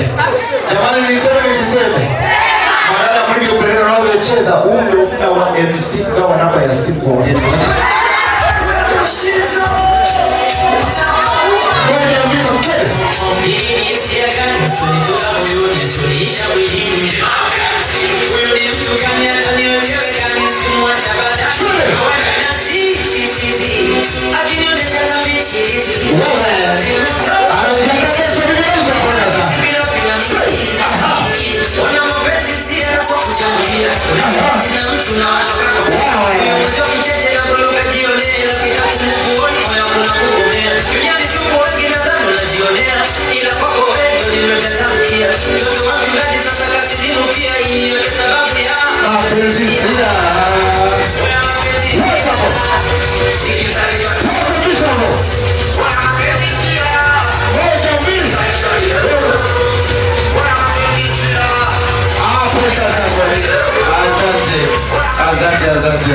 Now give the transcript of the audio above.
asante. Jamani, niseme nisiseme? Maana mlivyopendelea unavyocheza, huu ndio muda wa MC kama namba ya simu kwa wageni. Asante.